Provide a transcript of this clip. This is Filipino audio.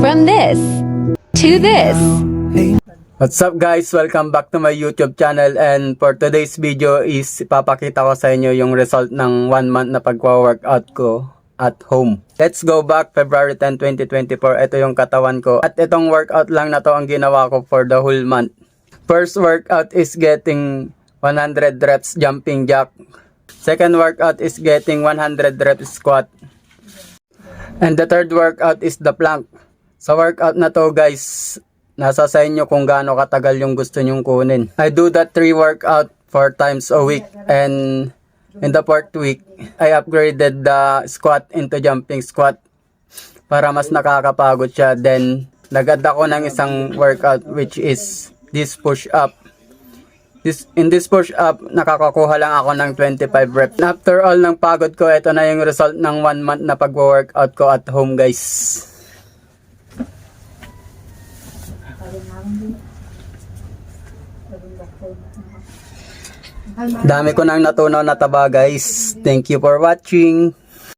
From this to this. What's up guys? Welcome back to my YouTube channel, and for today's video is ipapakita ko sa inyo yung result ng 1 month na pagwa-workout ko at home. Let's go back February 10, 2024. Ito yung katawan ko at itong workout lang na to ang ginawa ko for the whole month. First workout is getting 100 reps jumping jack. Second workout is getting 100 reps squat. And the third workout is the plank. Sa workout na to guys, nasa sa inyo kung gaano katagal yung gusto nyong kunin. I do that 3 workout 4 times a week, and in the 4th week, I upgraded the squat into jumping squat para mas nakakapagod siya. Then, nag-add ako ng isang workout which is this push-up. In this push-up, nakakakuha lang ako ng 25 reps. After all ng pagod ko, ito na yung result ng 1 month na pag-workout ko at home guys. Dami ko nang natunaw na taba guys. Thank you for watching.